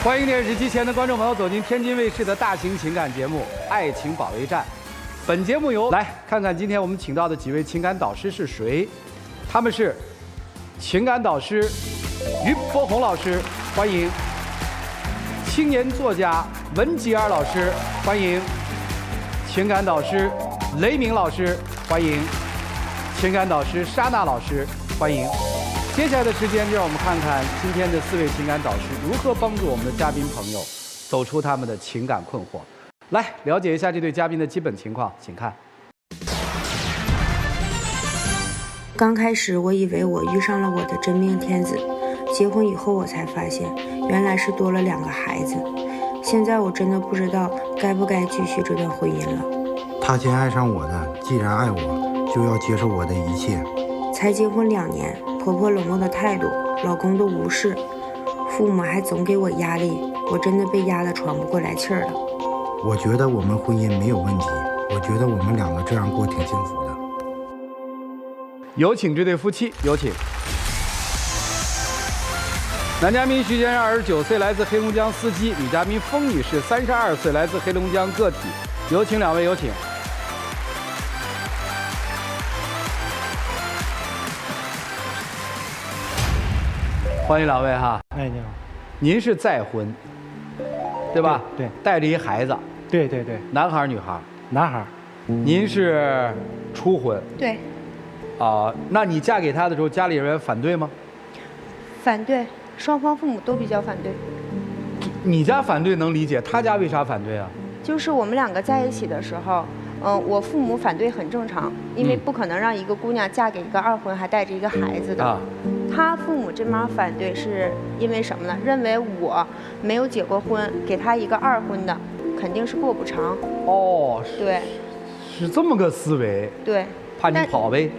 欢迎电视机前的观众朋友走进天津卫视的大型情感节目《爱情保卫战》。本节目由来看看今天我们请到的几位情感导师是谁？他们是情感导师于波红老师，欢迎；青年作家文吉尔老师，欢迎；情感导师雷鸣老师，欢迎；情感导师莎娜老师，欢迎。接下来的时间，就让我们看看今天的4位情感导师如何帮助我们的嘉宾朋友走出他们的情感困惑。来了解一下这对嘉宾的基本情况，请看。刚开始我以为我遇上了我的真命天子，结婚以后我才发现，原来是多了2个孩子。现在我真的不知道该不该继续这段婚姻了。他先爱上我的，既然爱我，就要接受我的一切。才结婚2年，婆婆冷漠的态度，老公的无视，父母还总给我压力，我真的被压得喘不过来气儿了。我觉得我们婚姻没有问题，我觉得我们2个这样过挺幸福的。有请这对夫妻，有请。男嘉宾徐先生29岁，来自黑龙江司机；女嘉宾封女士32岁，来自黑龙江个体。有请2位，有请。欢迎2位哈。哎，你好。您是再婚，对吧？对。带着一孩子。对对对。男孩女孩？男孩。您是初婚？对。那你嫁给他的时候，家里人反对吗？反对，双方父母都比较反对。你家反对能理解，他家为啥反对啊？就是我们2个在一起的时候，我父母反对很正常，因为不可能让一个姑娘嫁给一个2婚还带着一个孩子的。他父母这边反对是因为什么呢？认为我没有结过婚，给他一个2婚的，肯定是过不长。哦，对，是这么个思维。对，怕你跑呗，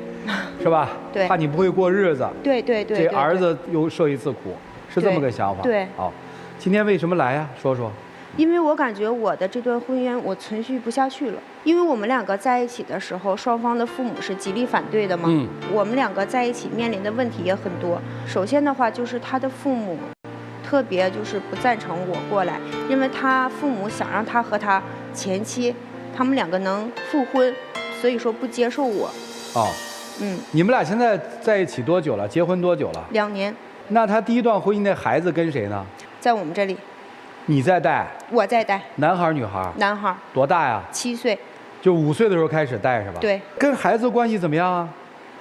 是吧？对，怕你不会过日子。对对对，这儿子又受一次苦，是这么个想法。对，好，今天为什么来呀？说说。因为我感觉我的这段婚姻我存续不下去了，因为我们2个在一起的时候，双方的父母是极力反对的嘛。我们2个在一起面临的问题也很多。首先的话就是他的父母，特别就是不赞成我过来，因为他父母想让他和他前妻，他们2个能复婚，所以说不接受我。你们俩现在在一起多久了？结婚多久了？2年。那他第一段婚姻的孩子跟谁呢？在我们这里。你在带？我在带。男孩女孩？男孩。多大呀？7岁。就5岁的时候开始带是吧？对。跟孩子关系怎么样啊？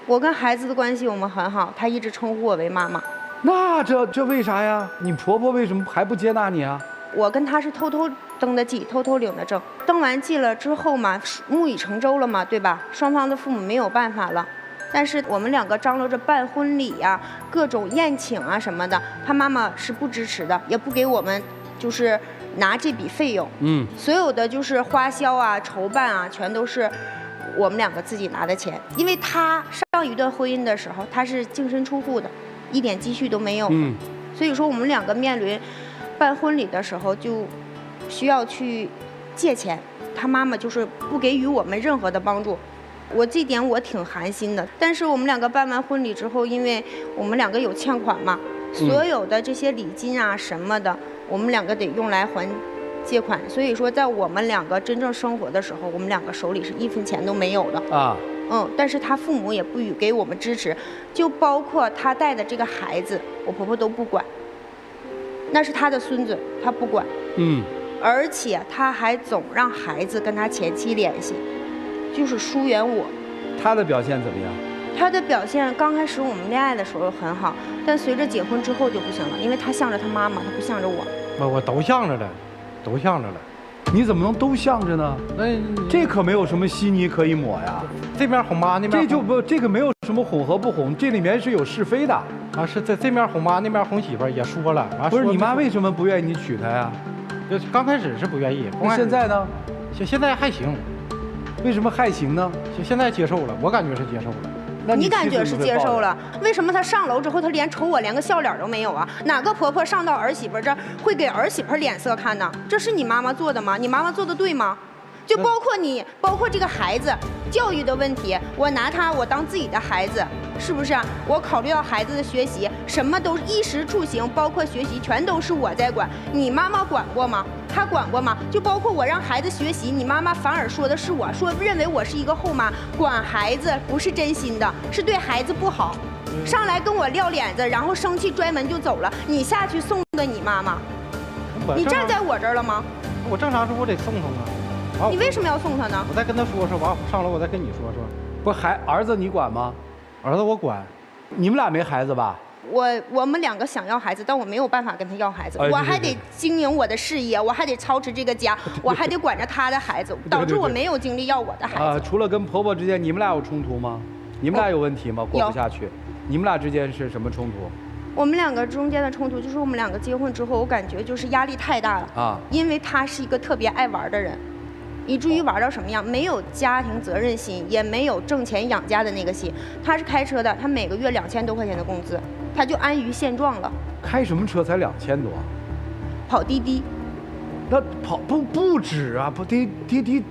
我跟孩子的关系我们很好，他一直称呼我为妈妈。那这为啥呀？你婆婆为什么还不接纳你啊？我跟他是偷偷登的记，偷偷领的证。登完记了之后嘛，木已成舟了嘛，对吧？双方的父母没有办法了。但是我们2个张罗着办婚礼呀，各种宴请啊什么的，他妈妈是不支持的，也不给我们就是拿这笔费用。所有的就是花销啊、筹办啊，全都是我们2个自己拿的钱。因为他上一段婚姻的时候，他是净身出户的，一点积蓄都没有。所以说我们2个面临办婚礼的时候，就需要去借钱，他妈妈就是不给予我们任何的帮助。我这点我挺寒心的，但是我们2个办完婚礼之后，因为我们2个有欠款嘛，所有的这些礼金啊什么的，我们2个得用来还借款。所以说，在我们2个真正生活的时候，我们2个手里是1分钱都没有的但是他父母也不予给我们支持，就包括他带的这个孩子，我婆婆都不管，那是他的孙子，他不管。而且他还总让孩子跟他前妻联系。就是疏远我。他的表现怎么样？他的表现刚开始我们恋爱的时候很好，但随着结婚之后就不行了，因为他向着他妈妈，他不向着我。我都向着了，都向着了。你怎么能都向着呢？这可没有什么稀泥可以抹呀。这边哄妈，那边这个没有什么哄和不哄，这里面是有是非的。是在这边哄妈，那边哄媳妇，也说了。不是你妈为什么不愿意你娶她呀？就刚开始是不愿意，那现在呢？现在还行。为什么还行呢？现在接受了，我感觉是接受了。那你感觉是接受了？为什么她上楼之后，她连瞅我连个笑脸都没有啊？哪个婆婆上到儿媳妇这儿会给儿媳妇脸色看呢？这是你妈妈做的吗？你妈妈做的对吗？就包括你，包括这个孩子教育的问题，我拿他我当自己的孩子，是不是啊？我考虑到孩子的学习，什么都衣食住行，包括学习，全都是我在管。你妈妈管过吗？她管过吗？就包括我让孩子学习，你妈妈反而说的是我，说认为我是一个后妈，管孩子不是真心的，是对孩子不好。上来跟我撂脸子，然后生气拽门就走了。你下去送的你妈妈，你站在我这儿了吗？我正常说，我得送他啊。你为什么要送他呢？我再跟他说说，完上楼我再跟你说说。不是儿子你管吗？儿子我管。你们俩没孩子吧？我们两个想要孩子，但我没有办法跟他要孩子，哎我还得经营我的事业，我还得操持这个家，我还得管着他的孩子，导致我没有精力要我的孩子。除了跟婆婆之间，你们俩有冲突吗？你们俩有问题吗？过不下去。你们俩之间是什么冲突？我们两个中间的冲突就是我们两个结婚之后，我感觉就是压力太大了啊，因为他是一个特别爱玩的人。以至于玩到什么样，没有家庭责任心，也没有挣钱养家的那个心。他是开车的，他每个月2000多块钱的工资，他就安于现状了。开什么车才2000多？跑滴滴。那跑不止啊，不滴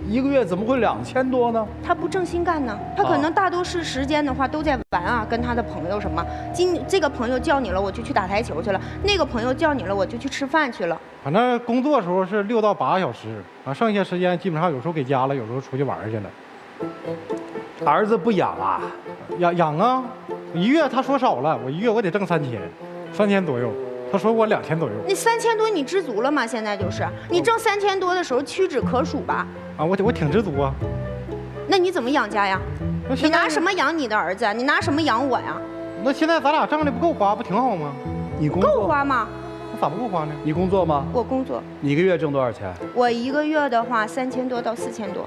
一个月怎么会2000多呢？他不正心干呢，他可能大多数时间的话都在玩啊，跟他的朋友什么。这个朋友叫你了，我就去打台球去了；那个朋友叫你了，我就去吃饭去了。反正工作的时候是6到8个小时啊，剩下时间基本上有时候给家了，有时候出去玩去了。儿子不养啊？养啊，一月他说少了，我一月我得挣3000左右。他说我2000左右。那3000多你知足了吗？现在就是你挣3000多的时候屈指可数吧？啊，我挺知足啊。那你怎么养家呀？你拿什么养你的儿子？你拿什么养我呀？那现在咱俩挣的不够花，不挺好吗？你工作够花吗？那咋不够花呢？你工作吗？我工作。你一个月挣多少钱？我一个月的话3000多到4000多。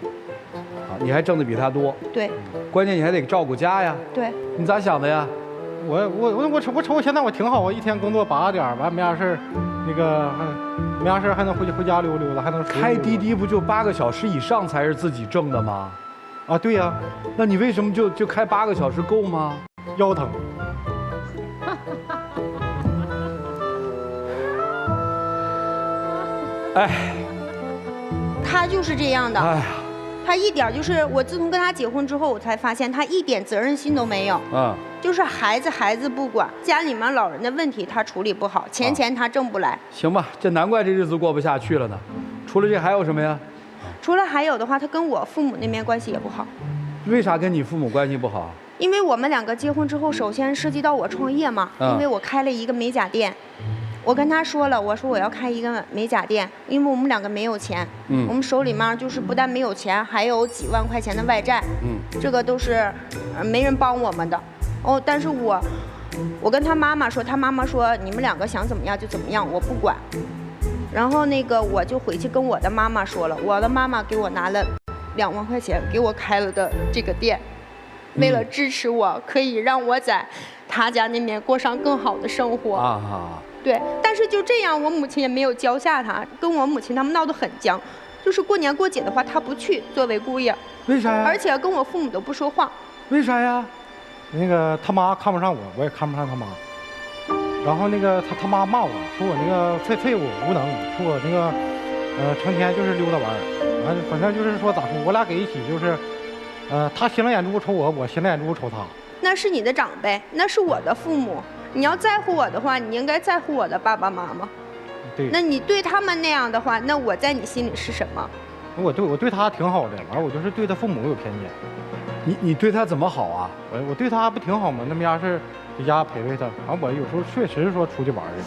啊，你还挣的比他多。对。关键你还得照顾家呀。对。你咋想的呀？我瞅我现在我挺好啊，一天工作8个点，完没啥事儿，那个没啥事儿还能回家溜达，还能开滴滴不就8个小时以上才是自己挣的吗？啊，对呀。那你为什么就开8个小时够吗？腰疼。哎，他就是这样的。哎呀。他一点就是我自从跟他结婚之后，我才发现他一点责任心都没有。就是孩子不管，家里面老人的问题他处理不好，钱他挣不来。行吧，这难怪这日子过不下去了呢。除了这还有什么呀？除了还有的话，他跟我父母那边关系也不好。为啥跟你父母关系不好？因为我们两个结婚之后，首先涉及到我创业嘛，因为我开了一个美甲店。我跟他说了，我说我要开一个美甲店，因为我们两个没有钱，我们手里面就是不但没有钱，还有几万块钱的外债，这个都是没人帮我们的。哦，但是我跟他妈妈说，他妈妈说你们两个想怎么样就怎么样，我不管。然后那个我就回去跟我的妈妈说了，我的妈妈给我拿了2万块钱，给我开了的这个店，为了支持我，可以让我在他家那边过上更好的生活。对，但是就这样，我母亲也没有交下他，跟我母亲他们闹得很僵，就是过年过节的话，他不去作为姑爷。为啥呀？而且跟我父母都不说话。为啥呀？那个他妈看不上我，我也看不上他妈。然后那个他妈骂我说我那个废物无能，说我那个成天就是溜达玩，完反正就是说咋说，我俩给一起就是，他斜楞眼珠瞅我，我斜楞眼珠瞅他。那是你的长辈，那是我的父母。你要在乎我的话，你应该在乎我的爸爸妈妈。对。那你对他们那样的话，那我在你心里是什么？我对他挺好的，完我就是对他父母有偏见。你对他怎么好啊？我对他不挺好吗？那没啥事在家陪陪他。完我有时候确实说出去玩去。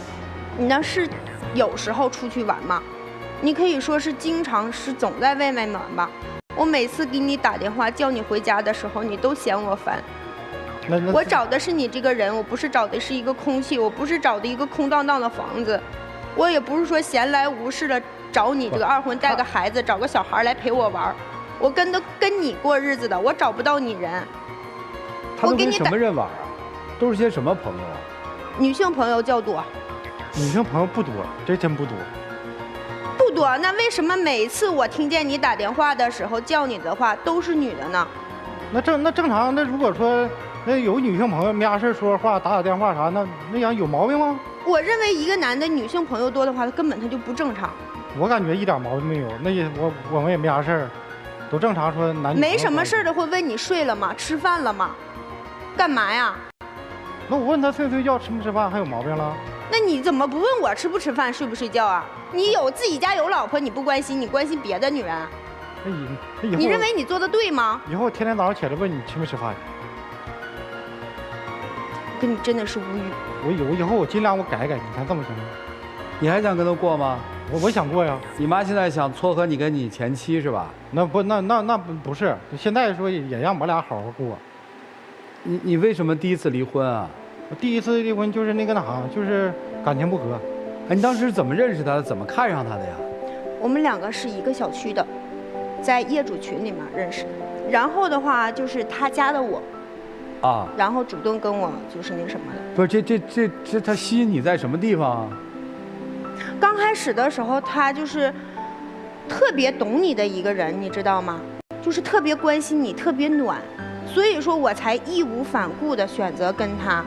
你那是有时候出去玩吗？你可以说是经常是总在外面玩吧。我每次给你打电话叫你回家的时候，你都嫌我烦。我找的是你这个人，我不是找的是一个空气，我不是找的一个空荡荡的房子，我也不是说闲来无事的找你这个二婚带个孩子，找个小孩来陪我玩。我跟你过日子的，我找不到你人。他都跟什么人玩啊？都是些什么朋友啊？女性朋友较多。女性朋友不多，这真不多。不多，那为什么每次我听见你打电话的时候叫你的话都是女的呢？那正常，那如果说。那有女性朋友没啥事说话打电话啥，那样有毛病吗？我认为一个男的女性朋友多的话，他根本他就不正常。我感觉一点毛病没有，那也我们也没啥事儿，都正常说男女。没什么事儿的会问你睡了吗？吃饭了吗？干嘛呀？那我问他睡不睡觉、吃不吃饭，还有毛病了？那你怎么不问我吃不吃饭、睡不睡觉啊？你有自己家有老婆，你不关心，你关心别的女人？那以后你认为你做的对吗？以后天天早上起来问你吃没吃饭？我跟你真的是无语。我以后我尽量我改改，你看这么行吗？你还想跟他过吗？我想过呀。你妈现在想撮合你跟你前妻是吧？那不是，现在说也让我俩好好过。你为什么第一次离婚啊？我第一次离婚就是那个就是感情不和。哎，你当时怎么认识他的？怎么看上他的呀？我们两个是一个小区的，在业主群里面认识的。然后的话就是他加的我，啊，然后主动跟我就是那什么的。不是这他吸引你在什么地方啊？刚开始的时候，他就是特别懂你的一个人，你知道吗？就是特别关心你，特别暖，所以说我才义无反顾的选择跟他，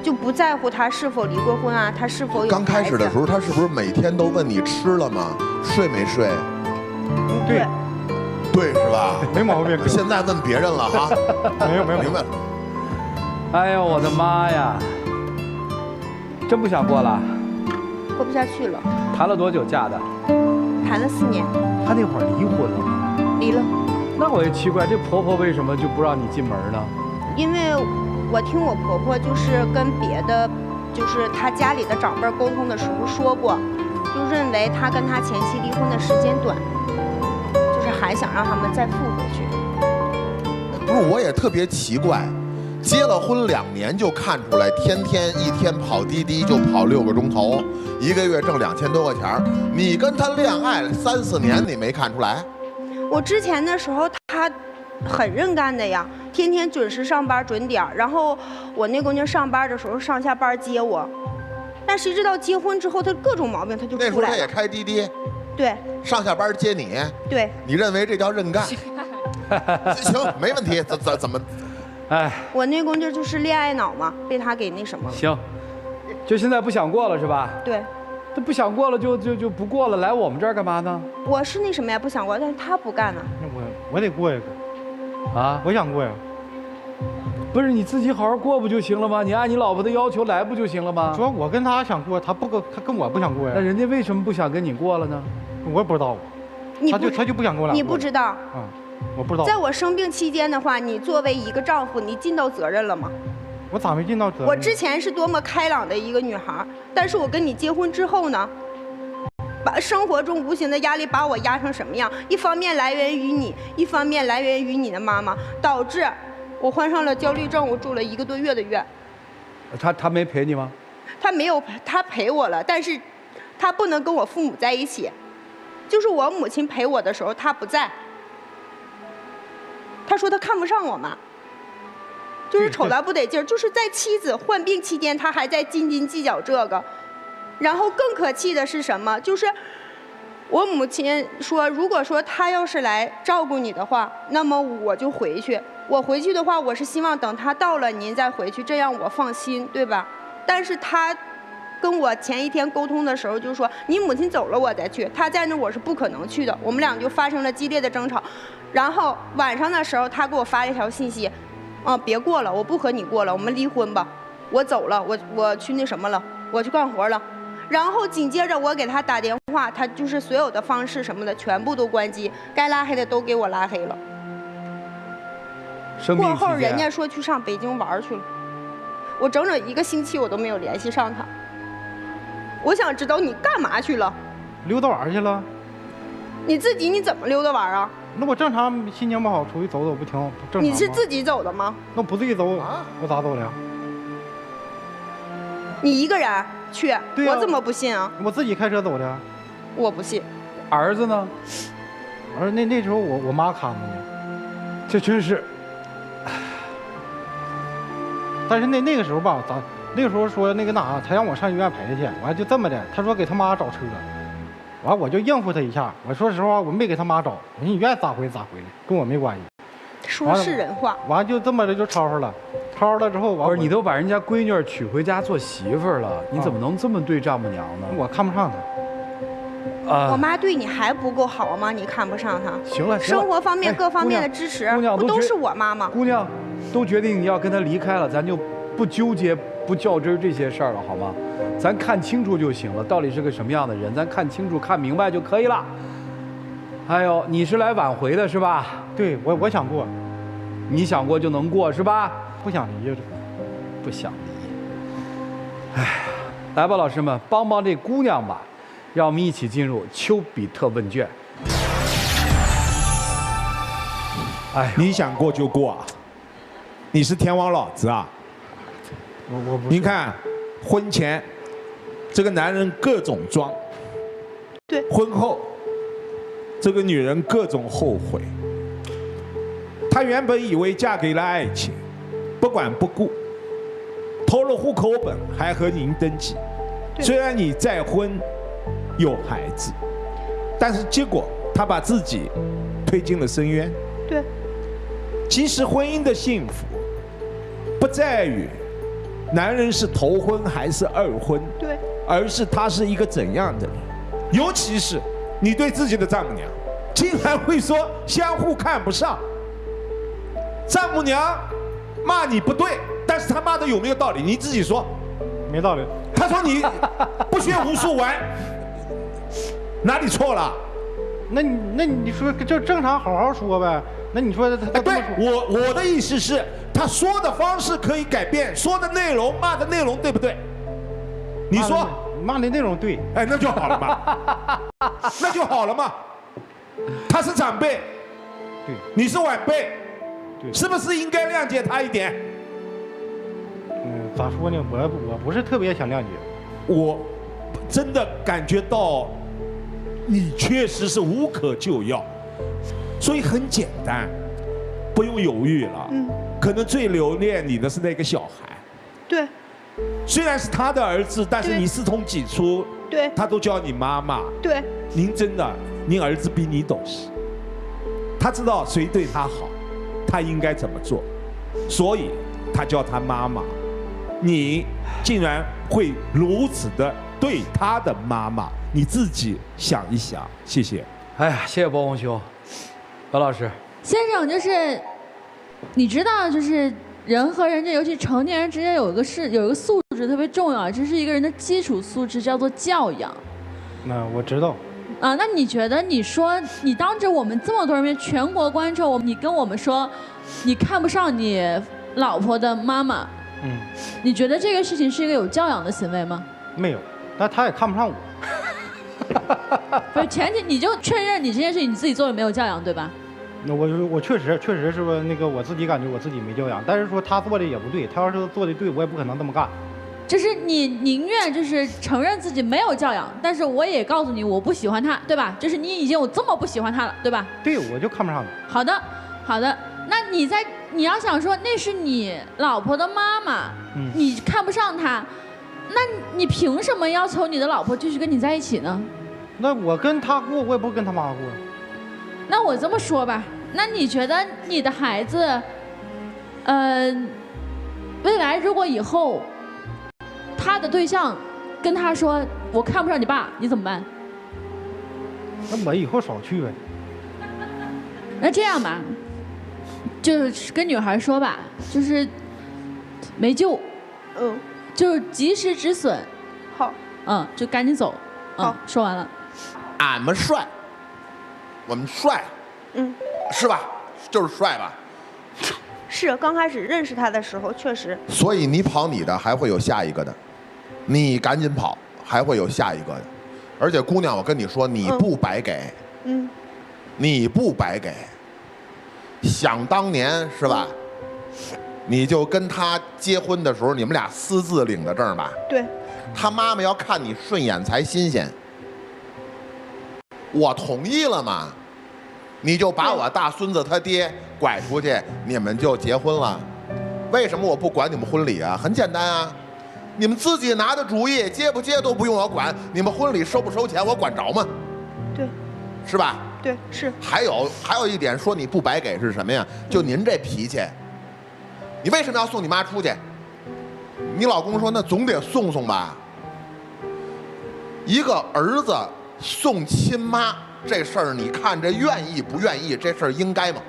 就不在乎他是否离过婚啊，他是否有刚开始的时候，他是不是每天都问你吃了吗？睡没睡？对，对是吧？没毛病。现在问别人了哈？没有，明白了。哎呦我的妈呀！真不想过了？过不下去了。谈了多久嫁的？谈了4年。他那会儿离婚了吗？离了。那我也奇怪，这婆婆为什么就不让你进门呢？因为我听我婆婆就是跟别的，就是她家里的长辈沟通的时候说过，就认为她跟她前妻离婚的时间短，就是还想让他们再复回去。不是，我也特别奇怪，结了婚2年就看出来，天天一天跑滴滴就跑6个钟头，1个月挣2000多块钱。你跟他恋爱3、4年，你没看出来？我之前的时候，他很认干的呀，天天准时上班准点，然后我那姑娘上班的时候上下班接我，但谁知道结婚之后，他各种毛病他就出来了。那时候他也开滴滴，对，上下班接你，对，你认为这叫认干？行，没问题，怎么？哎，我那姑娘就是恋爱脑嘛，被他给那什么了。行，就现在不想过了是吧？对。他不想过了就不过了，来我们这儿干嘛呢？我是那什么呀，不想过，但是他不干呢。那我得过呀，啊，我想过呀。不是你自己好好过不就行了吗？你按你老婆的要求来不就行了吗？说我跟他想过，他跟我不想过呀。那人家为什么不想跟你过了呢？我也不知道，他就不想跟我俩过。你不知道啊？我不知道。在我生病期间的话，你作为一个丈夫，你尽到责任了吗？我咋没尽到责任？我之前是多么开朗的一个女孩，但是我跟你结婚之后呢，把生活中无形的压力把我压成什么样？一方面来源于你，一方面来源于你的妈妈，导致我患上了焦虑症，我住了1个多月的院。他没陪你吗？他没有，他陪我了，但是他不能跟我父母在一起，就是我母亲陪我的时候他不在，他说他看不上我嘛。就是丑到不得劲儿，就是在妻子患病期间，他还在斤斤计较这个。然后更可气的是什么？就是我母亲说，如果说他要是来照顾你的话，那么我就回去。我回去的话，我是希望等他到了您再回去，这样我放心，对吧？但是他跟我前一天沟通的时候就说，你母亲走了我再去，他在那我是不可能去的。我们俩就发生了激烈的争吵。然后晚上的时候，他给我发了一条信息。别过了，我不和你过了，我们离婚吧。我走了，我去那什么了，我去干活了。然后紧接着我给他打电话，他就是所有的方式什么的全部都关机，该拉黑的都给我拉黑了。过后人家说去上北京玩去了，我整整1个星期我都没有联系上他。我想知道你干嘛去了？溜达玩去了。你自己你怎么溜达玩啊？那我正常心情不好，出去走走不挺正常吗？你是自己走的吗？那不自己走，我咋走的呀？你一个人去？对啊，我怎么不信啊？我自己开车走的。我不信。儿子呢？儿子那时候我妈看着呢。这真是。但是那个时候吧，那个时候说那个他让我上医院陪去，完就这么的，他说给他妈找车。完我就应付他一下，我说实话我没给他妈找，我说你愿意咋回咋回来，跟我没关系。说是人话。完就这么的就吵吵了，吵吵了之后完。不是你都把人家闺女娶回家做媳妇儿了，你怎么能这么对丈母娘呢？我看不上她。我妈对你还不够好吗？你看不上她？行了，生活方面各方面的支持，不都是我妈吗？姑娘，都决定你要跟她离开了，咱就不纠结、不较真这些事儿了，好吗？咱看清楚就行了，到底是个什么样的人，咱看清楚、看明白就可以了。还有，你是来挽回的是吧？对我想过，你想过就能过是吧？不想离，不想离。哎，来吧，老师们，帮帮这姑娘吧，让我们一起进入丘比特问卷。哎，你想过就过啊？你是天王老子啊？我不是。您看，婚前这个男人各种装，对，婚后这个女人各种后悔。她原本以为嫁给了爱情，不管不顾，投了户口本还和您登记。虽然你再婚有孩子，但是结果她把自己推进了深渊。对。其实婚姻的幸福，不在于男人是头婚还是二婚，对，而是他是一个怎样的人。尤其是你对自己的丈母娘，竟然会说相互看不上。丈母娘骂你不对，但是他骂的有没有道理？你自己说。没道理。他说你不学无术玩，哪里错了？那你说就正常好好说呗。那你说他对我的意思是，他说的方式可以改变，说的内容骂的内容对不对？你说骂的内容对，哎，那就好了嘛，那就好了嘛。他是长辈，对，你是晚辈，对，是不是应该谅解他一点？咋说呢？我不是特别想谅解，我真的感觉到你确实是无可救药。所以很简单，不用犹豫了。可能最留恋你的是那个小孩。对。虽然是他的儿子，但是你四通几出，对，他都叫你妈妈。对。您真的，您儿子比你懂事，他知道谁对他好，他应该怎么做，所以他叫他妈妈。你竟然会如此的对他的妈妈，你自己想一想。谢谢。哎呀，谢谢波红兄。高老师，先生，就是你知道，就是人和人，尤其成年人之间有一个素质特别重要，这是一个人的基础素质，叫做教养。那我知道。啊，那你觉得，你说你当着我们这么多人面，全国观众，你跟我们说，你看不上你老婆的妈妈，你觉得这个事情是一个有教养的行为吗？没有，但他也看不上我。不是前提，你就确认你这件事情你自己做的没有教养，对吧？那我确实是说那个我自己感觉我自己没教养，但是说他做的也不对，他要是做的对，我也不可能这么干。就是你宁愿就是承认自己没有教养，但是我也告诉你我不喜欢他，对吧？就是你已经有这么不喜欢他了，对吧？对，我就看不上你。好的，好的。那你要想说那是你老婆的妈妈，你看不上她，那你凭什么要求你的老婆继续跟你在一起呢？那我跟他过，我也不跟他妈过。那我这么说吧，那你觉得你的孩子，未来如果以后他的对象跟他说我看不上你爸，你怎么办？那我以后少去呗。那这样吧，就是跟女孩说吧，就是没救，就是及时止损。好。就赶紧走。好，说完了。俺们帅，我们帅，是吧？就是帅吧？是，刚开始认识他的时候确实。所以你跑你的，还会有下一个的，你赶紧跑，还会有下一个的。而且姑娘，我跟你说，你不白给，你不白给。想当年是吧？你就跟他结婚的时候，你们俩私自领的证吧？对。他妈妈要看你顺眼才新鲜。我同意了嘛，你就把我大孙子他爹拐出去，你们就结婚了。为什么我不管你们婚礼啊？很简单啊，你们自己拿的主意，接不接都不用我管。你们婚礼收不收钱，我管着吗？对，是吧？对，是。还有一点说你不白给是什么呀？就您这脾气，你为什么要送你妈出去？你老公说那总得送送吧。一个儿子送亲妈这事儿，你看这愿意不愿意？这事儿应该吗？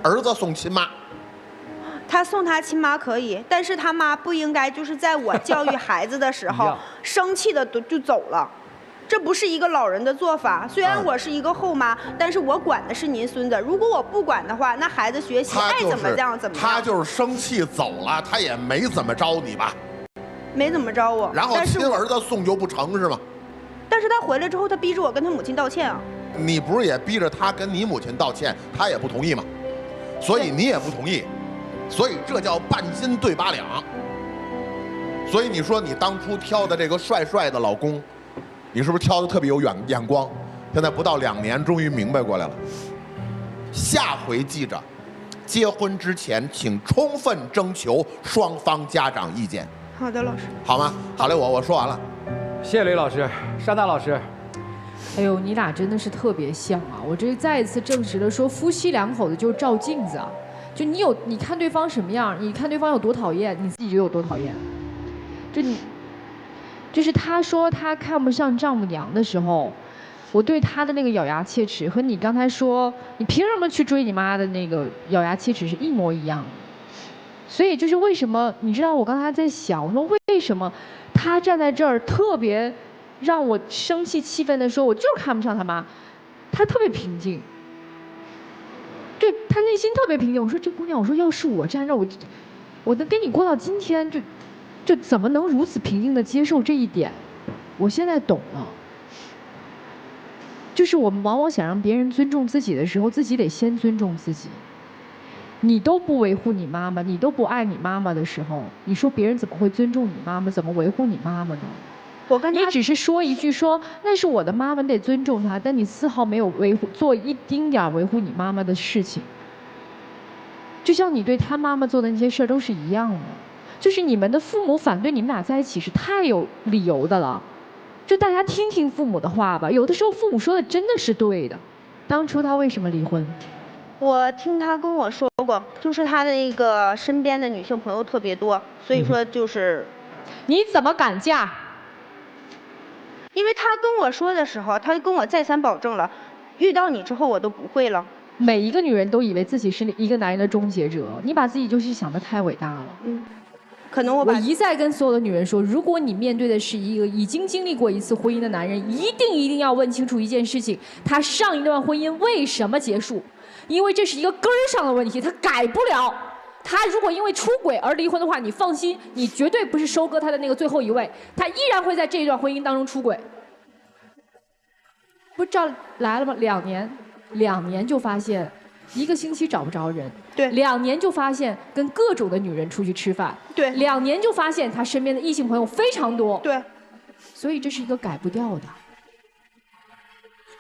儿子送亲妈，他送他亲妈可以，但是他妈不应该就是在我教育孩子的时候一样生气的就走了。这不是一个老人的做法。虽然我是一个后妈，但是我管的是您孙子。如果我不管的话，那孩子学习爱怎么样怎么样。他就是生气走了，他也没怎么着你吧？没怎么着我。然后亲儿子送就不成是吗？但是他回来之后，他逼着我跟他母亲道歉啊。你不是也逼着他跟你母亲道歉，他也不同意吗？所以你也不同意，所以这叫半斤对八两。所以你说你当初挑的这个帅帅的老公，你是不是挑的特别有眼光？现在不到2年，终于明白过来了。下回记着，结婚之前请充分征求双方家长意见。好的，老师。好吗？好嘞，我说完了。谢谢雷老师，山大老师。哎呦，你俩真的是特别像啊！我这再一次证实了，说夫妻2口子就是照镜子啊。就你看对方什么样，你看对方有多讨厌，你自己就有多讨厌。就是他说他看不上丈母娘的时候，我对他的那个咬牙切齿，和你刚才说你凭什么去追你妈的那个咬牙切齿是一模一样的。所以就是为什么，你知道我刚才在想，我说为什么他站在这儿特别让我生气气愤的说，我就是看不上他妈，他特别平静，对他内心特别平静。我说这姑娘，我说要是我站这儿，我能跟你过到今天，就怎么能如此平静的接受这一点？我现在懂了，就是我们往往想让别人尊重自己的时候，自己得先尊重自己。你都不维护你妈妈，你都不爱你妈妈的时候，你说别人怎么会尊重你妈妈，怎么维护你妈妈呢？你只是说一句说那是我的妈妈，你得尊重她，但你丝毫没有做一丁点维护你妈妈的事情。就像你对他妈妈做的那些事儿都是一样的，就是你们的父母反对你们俩在一起是太有理由的了。就大家听听父母的话吧，有的时候父母说的真的是对的。当初他为什么离婚？我听他跟我说过，就是他的那个身边的女性朋友特别多，所以说就是，你怎么敢嫁？因为他跟我说的时候，他跟我再三保证了，遇到你之后我都不会了。每一个女人都以为自己是一个男人的终结者，你把自己就是想得太伟大了。可能我一再跟所有的女人说，如果你面对的是一个已经经历过一次婚姻的男人，一定要问清楚一件事情：他上一段婚姻为什么结束？因为这是一个根儿上的问题，他改不了。他如果因为出轨而离婚的话，你放心，你绝对不是收割他的那个最后一位，他依然会在这一段婚姻当中出轨。不照来了吗？2年就发现1个星期找不着人，对，2年就发现跟各种的女人出去吃饭，对，2年就发现他身边的异性朋友非常多，对，所以这是一个改不掉的。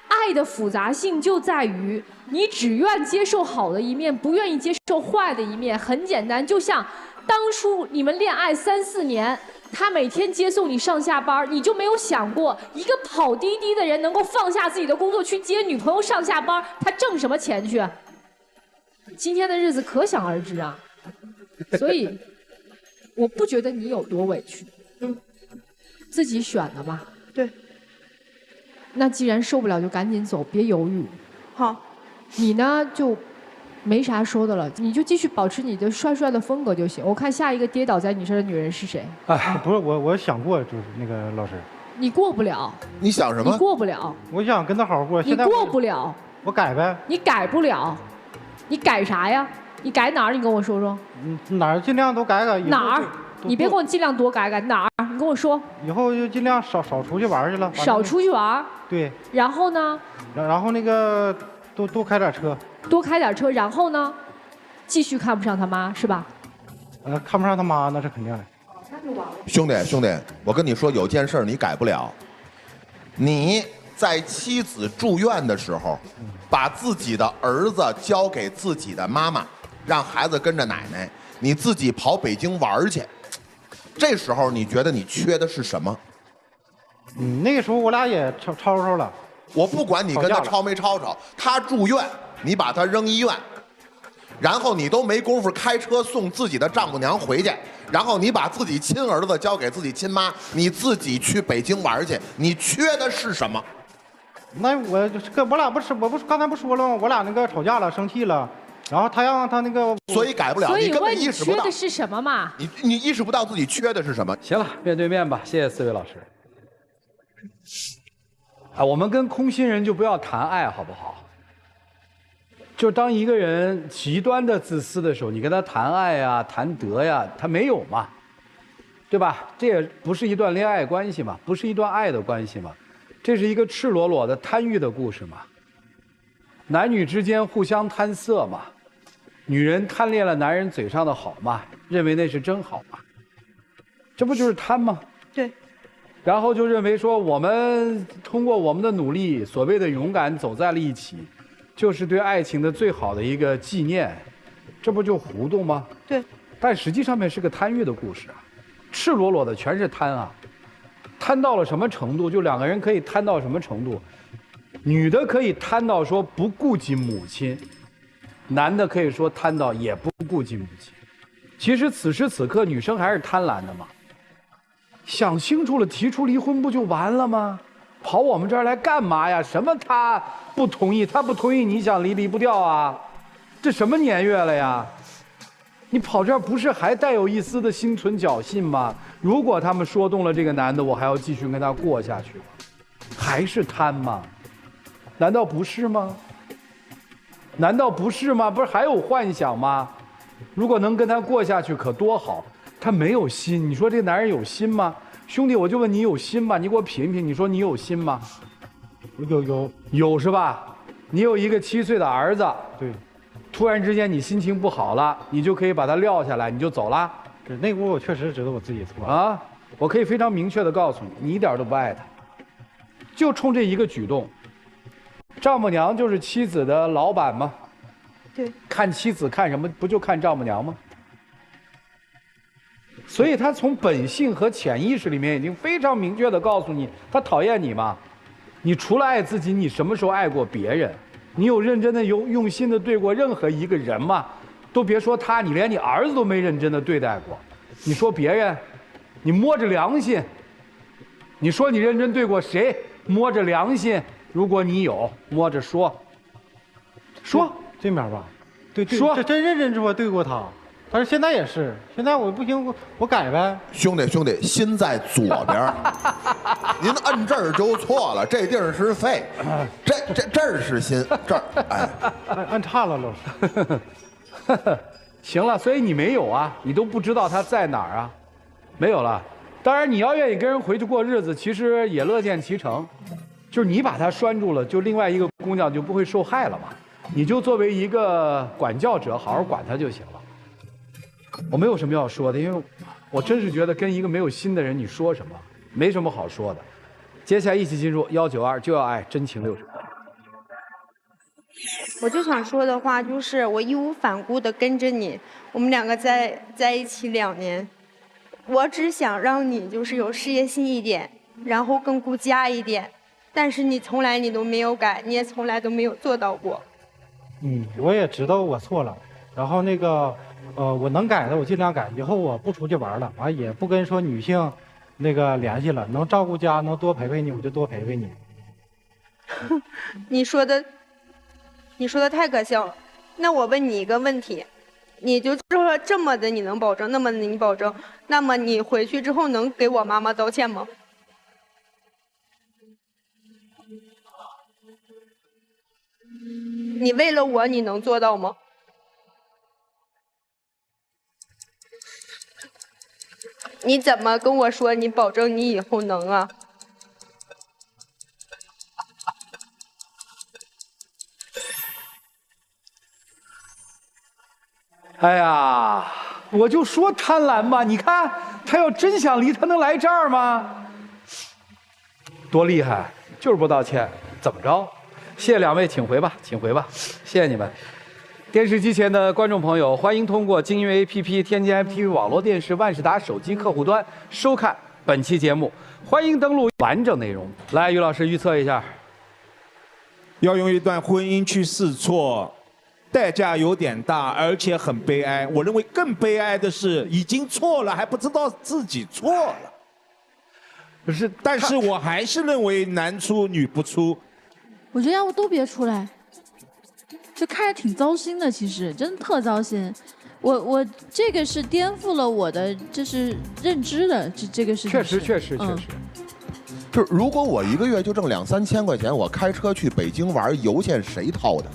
爱的复杂性就在于你只愿接受好的一面，不愿意接受坏的一面。很简单，就像当初你们恋爱3、4年，他每天接送你上下班，你就没有想过一个跑滴滴的人能够放下自己的工作去接女朋友上下班，他挣什么钱去？今天的日子可想而知啊。所以我不觉得你有多委屈，自己选的吧。对。那既然受不了就赶紧走，别犹豫。好，你呢就没啥说的了，你就继续保持你的帅帅的风格就行。我看下一个跌倒在你身上的女人是谁？不是我想过，就是那个老师。你过不了。你想什么？你过不了。我想跟他好好过。你过不了。我改呗。你改不了。你改啥呀？你改哪儿？你跟我说说。哪儿尽量都改改。哪儿？你别跟我尽量多改改，哪儿？你跟我说。以后就尽量少出去玩去了。少出去玩。对。然后呢？然后那个多开点车。多开点车，然后呢？继续看不上他妈是吧？看不上他妈那是肯定的。兄弟，我跟你说，有件事你改不了。你在妻子住院的时候，把自己的儿子交给自己的妈妈，让孩子跟着奶奶，你自己跑北京玩去。这时候你觉得你缺的是什么？那个时候我俩也吵了。我不管你跟他吵没吵，他住院，你把他扔医院，然后你都没工夫开车送自己的丈母娘回去，然后你把自己亲儿子交给自己亲妈，你自己去北京玩去，你缺的是什么？那我俩不是我不是刚才不说了吗？我俩那个吵架了，生气了，然后他让他那个，所以改不了，你根所以问本意识不到缺的。是什么嘛？你意识不到自己缺的是什么。行了，面对面吧，谢谢4位老师。啊，我们跟空心人就不要谈爱，好不好？就当一个人极端的自私的时候，你跟他谈爱呀、谈德呀，他没有嘛，对吧？这也不是一段恋爱关系嘛，不是一段爱的关系嘛，这是一个赤裸裸的贪欲的故事嘛。男女之间互相贪色嘛，女人贪恋了男人嘴上的好嘛，认为那是真好嘛，这不就是贪吗？对。然后就认为说我们通过我们的努力，所谓的勇敢走在了一起，就是对爱情的最好的一个纪念，这不就糊涂吗？对。但实际上面是个贪欲的故事啊，赤裸裸的全是贪啊，贪到了什么程度？就两个人可以贪到什么程度？女的可以贪到说不顾及母亲，男的可以说贪到也不顾及母亲。其实此时此刻，女生还是贪婪的嘛。想清楚了，提出离婚不就完了吗？跑我们这儿来干嘛呀？什么他不同意，他不同意，你想离离不掉啊？这什么年月了呀？你跑这儿不是还带有一丝的心存侥幸吗？如果他们说动了这个男的，我还要继续跟他过下去吗？还是贪吗？难道不是吗？难道不是吗？不是还有幻想吗？如果能跟他过下去，可多好。他没有心，你说这男人有心吗？兄弟，我就问你有心吗？你给我品品，你说你有心吗？有是吧？你有一个7岁的儿子，对，突然之间你心情不好了，你就可以把他撂下来，你就走了。对，那屋我确实知道我自己错了啊！我可以非常明确的告诉你，你一点都不爱他，就冲这一个举动。丈母娘就是妻子的老板吗？对。看妻子看什么？不就看丈母娘吗？所以他从本性和潜意识里面已经非常明确的告诉你，他讨厌你吗？你除了爱自己，你什么时候爱过别人？你有认真的用心的对过任何一个人吗？都别说他，你连你儿子都没认真的对待过。你说别人，你摸着良心，你说你认真对过谁？摸着良心，如果你有，摸着说。这面吧，对，说这真认真说对过他。但是现在也是，现在我不行，我改呗。兄弟，心在左边，您摁这儿就错了，这地儿是肺，这儿是心，这儿哎，按差了，老师。行了，所以你没有啊，你都不知道他在哪儿啊，没有了。当然，你要愿意跟人回去过日子，其实也乐见其成，就是你把他拴住了，就另外一个姑娘就不会受害了嘛。你就作为一个管教者，好好管他就行了。我没有什么要说的，因为我真是觉得跟一个没有心的人，你说什么没什么好说的。接下来一起进入192就要爱真情60分。我就想说的话就是，我义无反顾的跟着你，我们两个在一起2年，我只想让你就是有事业心一点，然后更顾家一点，但是你从来都没有改，你也从来都没有做到过。我也知道我错了，然后那个我能改的我尽量改，以后我不出去玩了，完也不跟说女性那个联系了，能照顾家，能多陪陪你我就多陪陪你。你说的太可笑了。那我问你一个问题，你就说这么的你能保证，那么的你保证，那么你回去之后能给我妈妈道歉吗？你为了我，你能做到吗？你怎么跟我说你保证你以后能啊？哎呀，我就说贪婪嘛，你看他要真想离，他能来这儿吗？多厉害，就是不道歉，怎么着？谢谢2位，请回吧，请回吧，谢谢你们。电视机前的观众朋友，欢迎通过京音乐 APP、天津 FTV 网络电视、万事达手机客户端收看本期节目。欢迎登录完整内容。来，于老师预测一下。要用一段婚姻去试错，代价有点大，而且很悲哀。我认为更悲哀的是，已经错了还不知道自己错了。不是，但是我还是认为男出女不出。我觉得要不都别出来，就看着挺糟心的，其实真的特糟心。我这个是颠覆了我的就是认知的，这个事情确实。就是如果我一个月就挣2、3千块钱，我开车去北京玩，油钱谁掏的？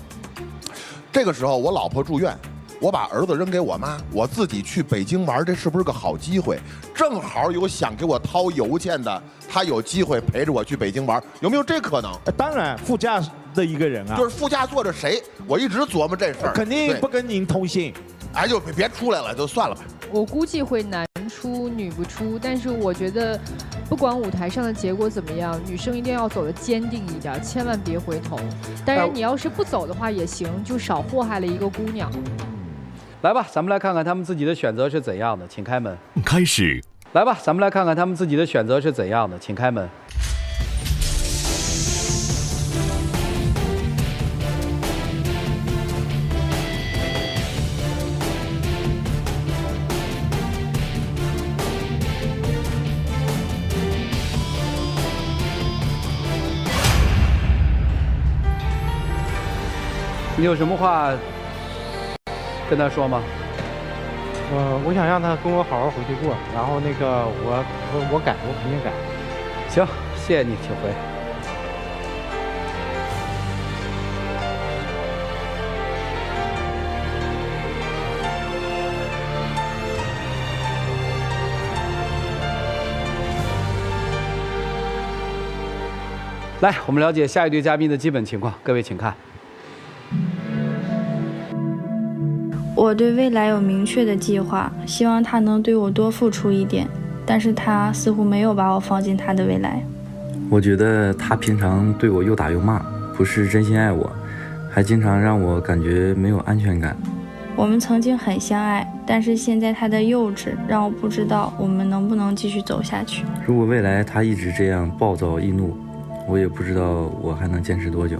这个时候我老婆住院，我把儿子扔给我妈，我自己去北京玩，这是不是个好机会？正好有想给我掏油钱的，他有机会陪着我去北京玩，有没有这可能？当然，副驾的一个人啊，就是副驾坐着谁？我一直琢磨这事儿，肯定不跟您通信。哎，就别出来了，就算了吧。我估计会男出女不出，但是我觉得，不管舞台上的结果怎么样，女生一定要走得坚定一点，千万别回头。当然，你要是不走的话也行，就少祸害了一个姑娘。来吧，咱们来看看他们自己的选择是怎样的，请开门。开始。来吧，咱们来看看他们自己的选择是怎样的，请开门。你有什么话跟他说吗？我想让他跟我好好回去过，然后那个我改，我肯定改。行，谢谢你，请回。来，我们了解下一对嘉宾的基本情况，各位请看。我对未来有明确的计划，希望他能对我多付出一点，但是他似乎没有把我放进他的未来。我觉得他平常对我又打又骂，不是真心爱我，还经常让我感觉没有安全感。我们曾经很相爱，但是现在他的幼稚让我不知道我们能不能继续走下去。如果未来他一直这样暴躁易怒，我也不知道我还能坚持多久。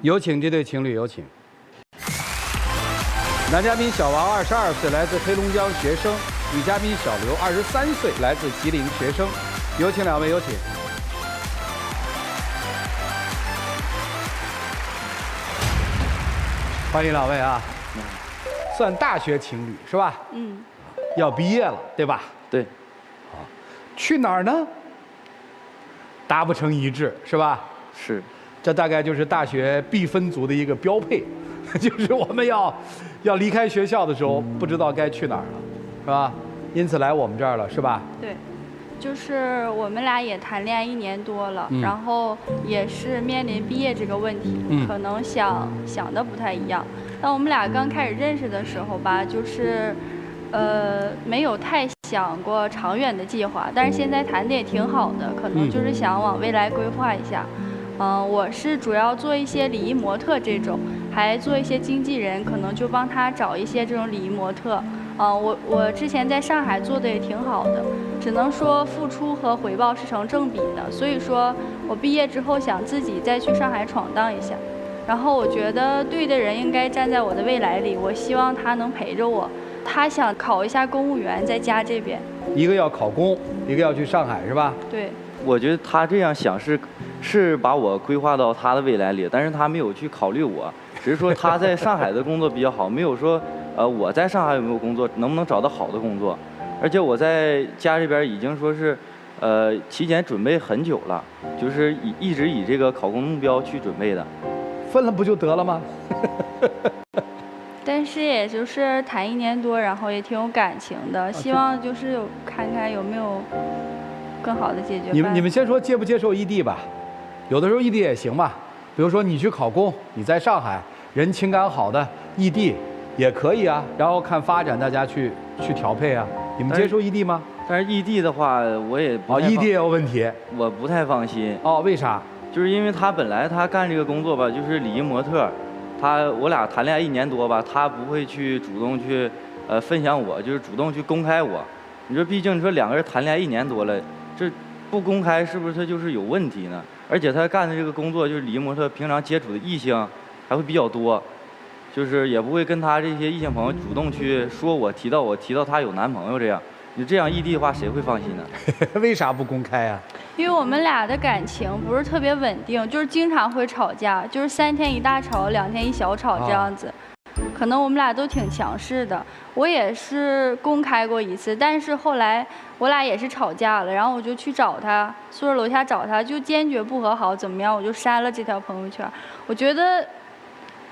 有请这对情侣，有请。男嘉宾小王22岁，来自黑龙江学生；女嘉宾小刘23岁，来自吉林学生。有请两位，有请。欢迎两位啊！算大学情侣是吧？嗯。要毕业了，对吧？对。好，去哪儿呢？达不成一致是吧？是。这大概就是大学必分组的一个标配，就是我们要离开学校的时候，不知道该去哪儿了，是吧？因此来我们这儿了，是吧？对，就是我们俩也谈恋爱1年多了，然后也是面临毕业这个问题，可能想的不太一样。当我们俩刚开始认识的时候吧，就是没有太想过长远的计划，但是现在谈的也挺好的，可能就是想往未来规划一下。我是主要做一些礼仪模特这种，还做一些经纪人，可能就帮他找一些这种礼仪模特。我之前在上海做的也挺好的，只能说付出和回报是成正比的。所以说我毕业之后想自己再去上海闯荡一下。然后我觉得对的人应该站在我的未来里，我希望他能陪着我。他想考一下公务员，在家这边。一个要考公，一个要去上海，是吧？对。我觉得他这样想是把我规划到他的未来里，但是他没有去考虑我，只是说他在上海的工作比较好，没有说我在上海有没有工作，能不能找到好的工作。而且我在家这边已经说是提前准备很久了，就是一直以这个考公目标去准备的。分了不就得了吗？但是也就是谈1年多，然后也挺有感情的，希望就是看看有没有更好的解决办法。你们先说接不接受异地吧，有的时候异地也行嘛。比如说你去考公，你在上海，人情感好的异地也可以啊，然后看发展大家去调配啊。你们接受异地吗？但是异地的话，我也不异地也有问题，我不太放心。为啥？就是因为他本来他干这个工作吧，就是礼仪模特，我俩谈恋爱1年多吧，他不会去主动去分享我，就是主动去公开我。你说，毕竟你说2个人谈恋爱1年多了，这不公开是不是他就是有问题呢？而且他干的这个工作就是礼仪模特，平常接触的异性还会比较多，就是也不会跟他这些异性朋友主动去说我提到他有男朋友这样。你这样异地的话，谁会放心呢？为啥不公开啊？因为我们俩的感情不是特别稳定，就是经常会吵架，就是3天一大吵，2天一小吵这样子。可能我们俩都挺强势的，我也是公开过一次，但是后来我俩也是吵架了，然后我就去找他，宿舍楼下找他，就坚决不和好，怎么样，我就删了这条朋友圈。我觉得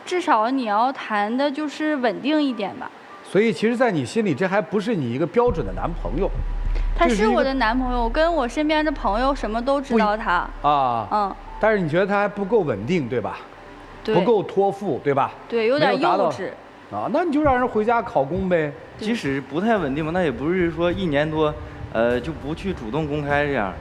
至少你要谈的就是稳定一点吧。所以其实，在你心里，这还不是你一个标准的男朋友。他是我的男朋友，我跟我身边的朋友什么都知道他。啊。但是你觉得他还不够稳定，对吧？对。不够托付，对吧？对，有点幼稚。啊，那你就让人回家考公呗。即使不太稳定嘛，那也不是说1年多，就不去主动公开这样。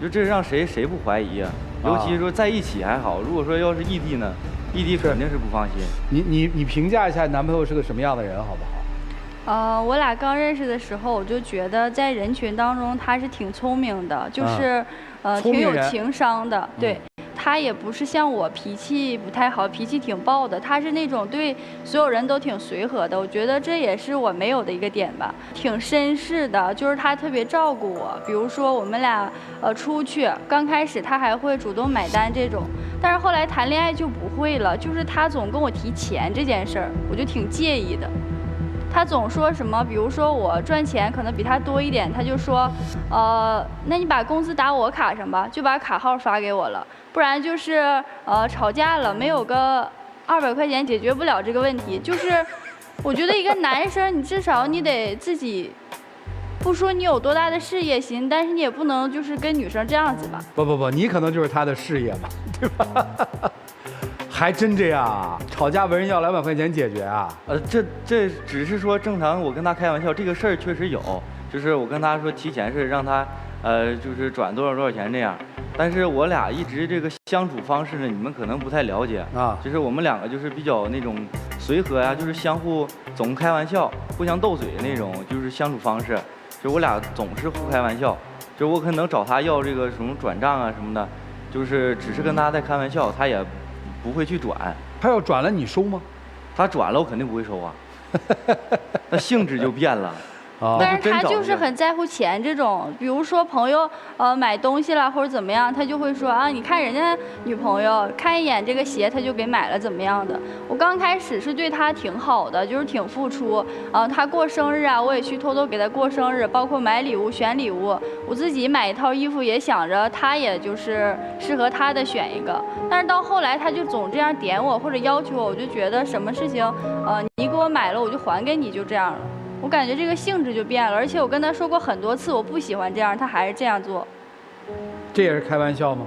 就这让谁不怀疑啊？尤其是说在一起还好，如果说要是异地呢，异地肯定是不放心。你评价一下男朋友是个什么样的人，好不好？我俩刚认识的时候，我就觉得在人群当中他是挺聪明的，就是挺有情商的，对。他也不是像我脾气不太好，脾气挺暴的，他是那种对所有人都挺随和的，我觉得这也是我没有的一个点吧。挺绅士的，就是他特别照顾我，比如说我们俩出去，刚开始他还会主动买单这种，但是后来谈恋爱就不会了，就是他总跟我提钱这件事儿，我就挺介意的。他总说什么，比如说我赚钱可能比他多一点，他就说，那你把工资打我卡上吧，就把卡号发给我了。不然就是吵架了，没有个200块钱解决不了这个问题。就是我觉得一个男生，你至少你得自己，不说你有多大的事业心，但是你也不能就是跟女生这样子吧。不，你可能就是他的事业嘛，对吧？还真这样啊？吵架问人要200块钱解决啊？这只是说正常，我跟他开玩笑，这个事儿确实有，就是我跟他说提前是让他就是转多少钱这样。但是我俩一直这个相处方式呢，你们可能不太了解啊。就是我们2个就是比较那种随和呀，就是相互总开玩笑，互相斗嘴那种，就是相处方式。就我俩总是互开玩笑，就我可能找他要这个什么转账啊什么的，就是只是跟他在开玩笑，他也不会去转。他要转了你收吗？他转了我肯定不会收啊，那性质就变了。但是他就是很在乎钱这种，比如说朋友买东西了或者怎么样，他就会说啊，你看人家女朋友看一眼这个鞋他就给买了怎么样的。我刚开始是对他挺好的，就是挺付出，他过生日啊，我也去偷偷给他过生日，包括买礼物选礼物，我自己买一套衣服也想着他也就是适合他的选一个。但是到后来他就总这样点我或者要求我，我就觉得什么事情你给我买了我就还给你，就这样了。我感觉这个性质就变了，而且我跟他说过很多次我不喜欢这样，他还是这样做。这也是开玩笑吗？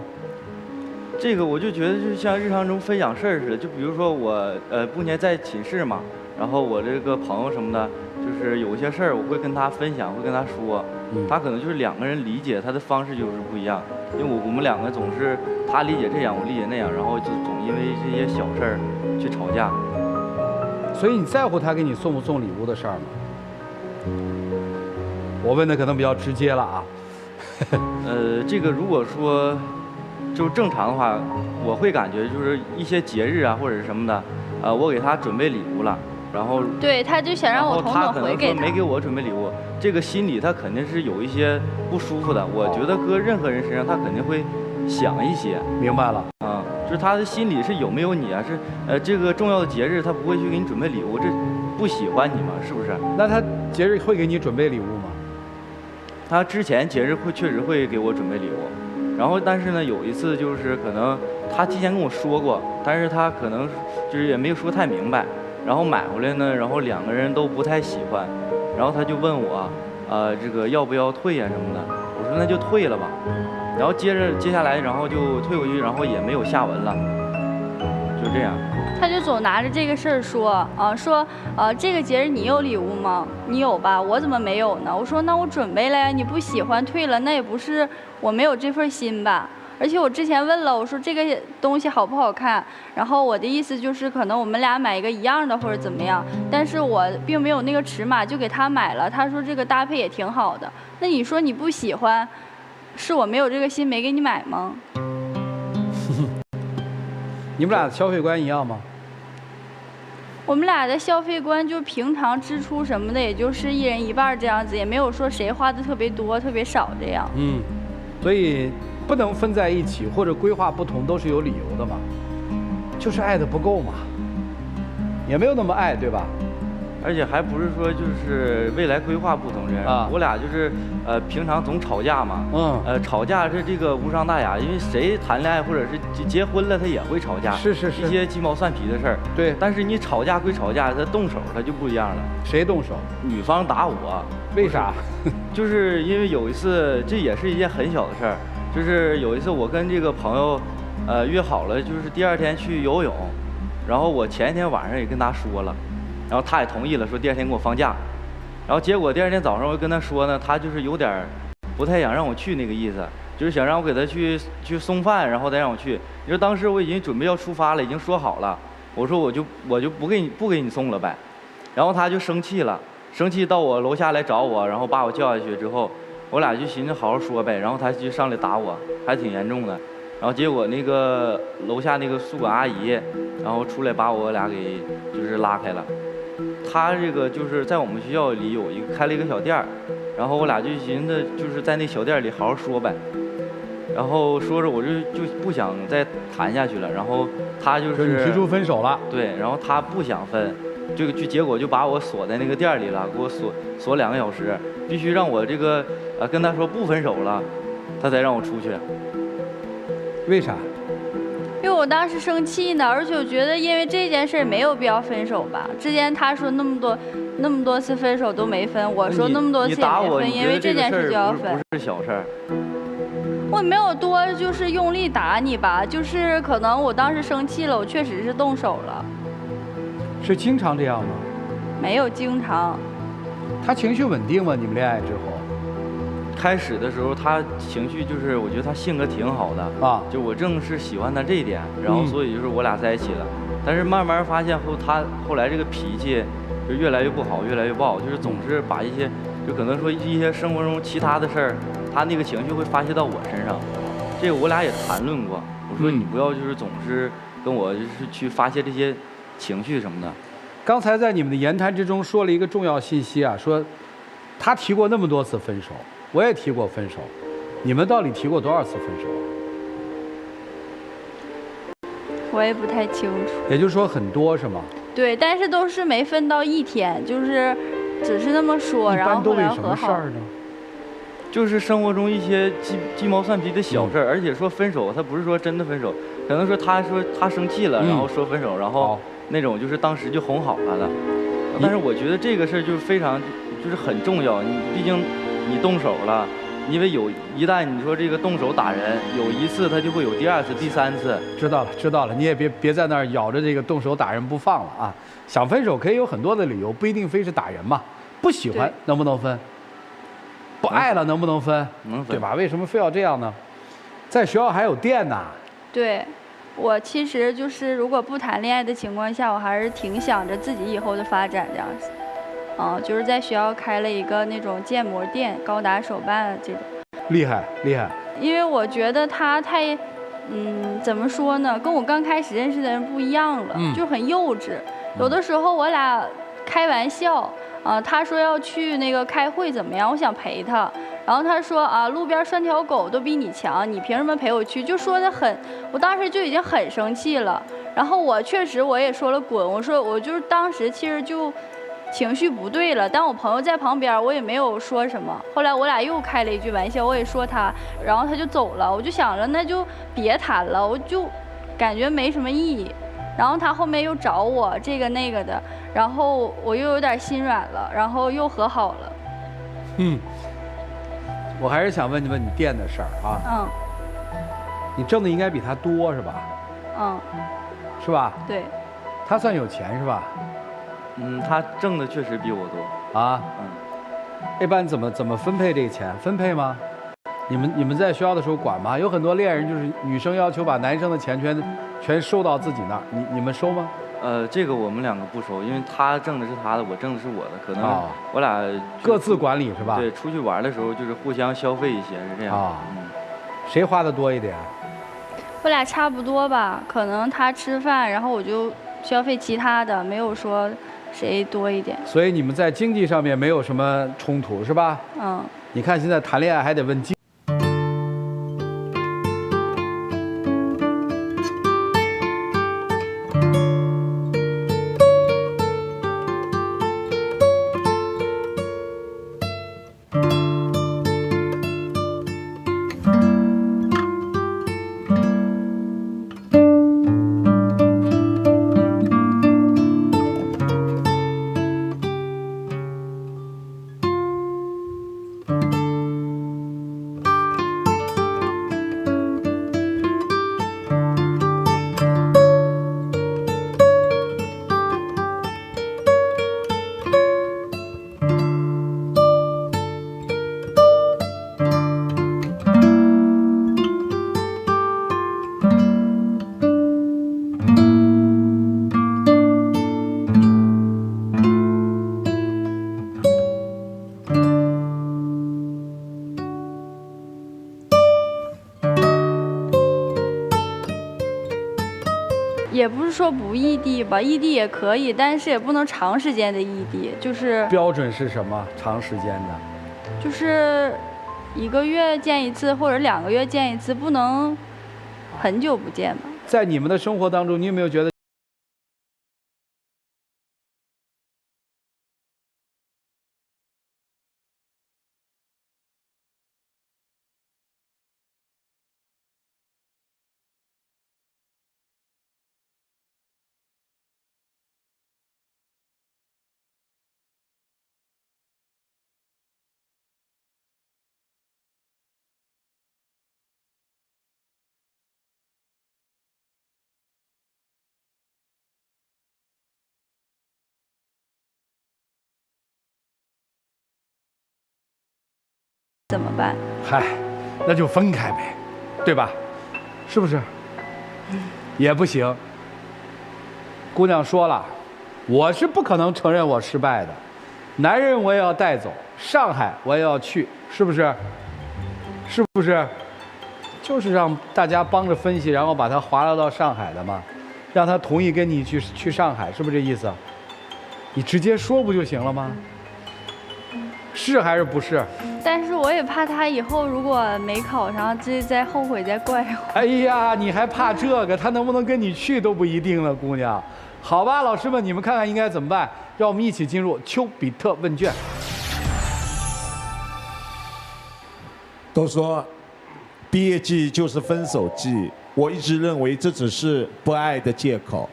这个我就觉得就像日常中分享事儿似的，就比如说我不年在寝室嘛，然后我这个朋友什么的，就是有些事儿我会跟他分享，会跟他说，他可能就是2个人理解他的方式就是不一样，因为我们2个总是他理解这样，我理解那样，然后就总因为这些小事儿去吵架。所以你在乎他给你送不送礼物的事儿吗？我问的可能比较直接了啊。这个如果说就正常的话，我会感觉就是一些节日啊或者是什么的，我给他准备礼物了，然后对他就想让我统统回给他。没给我准备礼物，这个心里他肯定是有一些不舒服的。我觉得搁任何人身上他肯定会想一些。明白了啊，就是他的心里是有没有你啊？是这个重要的节日他不会去给你准备礼物，这不喜欢你嘛？是不是？那他节日会给你准备礼物吗？他之前节日确实会给我准备礼物，然后但是呢，有一次就是可能他提前跟我说过，但是他可能就是也没有说太明白，然后买回来呢，然后2个人都不太喜欢，然后他就问我，这个要不要退呀什么的，我说那就退了吧，然后接下来然后就退回去，然后也没有下文了，就这样。他就总拿着这个事儿说，这个节日你有礼物吗？你有吧？我怎么没有呢？我说那我准备了呀，你不喜欢退了，那也不是我没有这份心吧。而且我之前问了，我说这个东西好不好看，然后我的意思就是可能我们俩买一个一样的或者怎么样，但是我并没有那个尺码，就给他买了。他说这个搭配也挺好的。那你说你不喜欢，是我没有这个心没给你买吗？你们俩的消费观一样吗？我们俩的消费观就平常支出什么的，也就是1人1半这样子，也没有说谁花的特别多、特别少这样。所以不能分在一起或者规划不同，都是有理由的嘛，就是爱的不够嘛，也没有那么爱，对吧？而且还不是说就是未来规划不同这样，啊我俩就是平常总吵架嘛，吵架是这个无伤大雅，因为谁谈恋爱或者是结婚了，他也会吵架，是一些鸡毛蒜皮的事儿，对。但是你吵架归吵架，他动手他就不一样了。谁动手？女方打我。为啥？就是因为有一次，这也是一件很小的事儿，就是有一次我跟这个朋友，约好了，就是第二天去游泳，然后我前一天晚上也跟他说了。然后他也同意了，说第二天给我放假，然后结果第二天早上我跟他说呢，他就是有点不太想让我去那个意思，就是想让我给他去送饭，然后再让我去。你说当时我已经准备要出发了，已经说好了，我说我就不给你送了呗，然后他就生气了，生气到我楼下来找我，然后把我叫下去之后，我俩就寻思好好说呗，然后他就上来打我，还挺严重的。然后结果那个楼下那个宿管阿姨，然后出来把我俩给就是拉开了。他这个就是在我们学校里开了一个小店儿，然后我俩就寻思就是在那小店里好好说呗，然后说着我就不想再谈下去了，然后他就是你提出分手了，对，然后他不想分，结果就把我锁在那个店里了，给我锁2个小时，必须让我这个跟他说不分手了，他才让我出去。为啥？因为我当时生气呢，而且我觉得因为这件事没有必要分手吧。之前他说那么多次分手都没分，我说那么多次也没分，因为这件事就要分。不是小事儿。我没有多就是用力打你吧，就是可能我当时生气了，我确实是动手了。是经常这样吗？没有经常。他情绪稳定吗？你们恋爱之后？开始的时候，他情绪就是我觉得他性格挺好的啊，就我正是喜欢他这一点，然后所以就是我俩在一起了。但是慢慢发现他后来这个脾气就越来越不好，越来越暴，就是总是把一些就可能说一些生活中其他的事儿，他那个情绪会发泄到我身上。这个我俩也谈论过，我说你不要就是总是跟我就是去发泄这些情绪什么的。刚才在你们的言谈之中说了一个重要信息啊，说他提过那么多次分手。我也提过分手，你们到底提过多少次分手？我也不太清楚。也就是说很多是吗？对，但是都是没分到一天，就是只是那么说，然后后来和好。就是生活中一些鸡毛蒜皮的小事儿，而且说分手，他不是说真的分手，可能说他生气了，然后说分手，然后那种就是当时就哄好他的。但是我觉得这个事儿就是非常就是很重要，你毕竟。你动手了，因为一旦你说这个动手打人，有一次他就会有第2次、第3次。知道了，你也别在那儿咬着这个动手打人不放了啊！想分手可以有很多的理由，不一定非是打人嘛。不喜欢能不能分？不爱了能不能分？能分，对吧？为什么非要这样呢？在学校还有店呢。对，我其实就是如果不谈恋爱的情况下，我还是挺想着自己以后的发展这样子。就是在学校开了一个那种建模店，高达手办这种。厉害。因为我觉得他太，怎么说呢，跟我刚开始认识的人不一样了，就很幼稚。有的时候我俩开玩笑，他说要去那个开会怎么样，我想陪他，然后他说路边拴条狗都比你强，你凭什么陪我去？就说得很，我当时就已经很生气了。然后我确实我也说了滚，我说我就是当时其实就。情绪不对了，但我朋友在旁边，我也没有说什么。后来我俩又开了一句玩笑，我也说他，然后他就走了。我就想着那就别谈了，我就感觉没什么意义。然后他后面又找我这个那个的，然后我又有点心软了，然后又和好了。我还是想问你店的事儿啊。你挣的应该比他多是吧？是吧？对。他算有钱是吧？他挣的确实比我多啊。一般怎么分配这个钱？分配吗？你们在学校的时候管吗？有很多恋人就是女生要求把男生的钱全收到自己那儿，你们收吗？这个我们2个不收，因为他挣的是他的，我挣的是我的，可能我俩各自管理是吧？对，出去玩的时候就是互相消费一些，是这样。谁花的多一点？我俩差不多吧，可能他吃饭，然后我就消费其他的，没有说。谁多一点？所以你们在经济上面没有什么冲突，是吧？嗯。你看现在谈恋爱还得问经。也不是说不异地吧，异地也可以，但是也不能长时间的异地，就是标准是什么？长时间的，就是1个月见一次或者2个月见一次，不能很久不见吧。在你们的生活当中，你有没有觉得怎么办？嗨，那就分开呗，对吧？是不是？也不行。姑娘说了，我是不可能承认我失败的，男人我也要带走，上海我也要去，是不是？是不是？就是让大家帮着分析，然后把他划拉到上海的嘛，让他同意跟你去上海，是不是这意思？你直接说不就行了吗？是还是不是？但是我也怕他以后如果没考上，自己再后悔再怪我。哎呀，你还怕这个？他能不能跟你去都不一定了，姑娘。好吧，老师们，你们看看应该怎么办？让我们一起进入丘比特问卷。都说毕业季就是分手季，我一直认为这只是不爱的借口。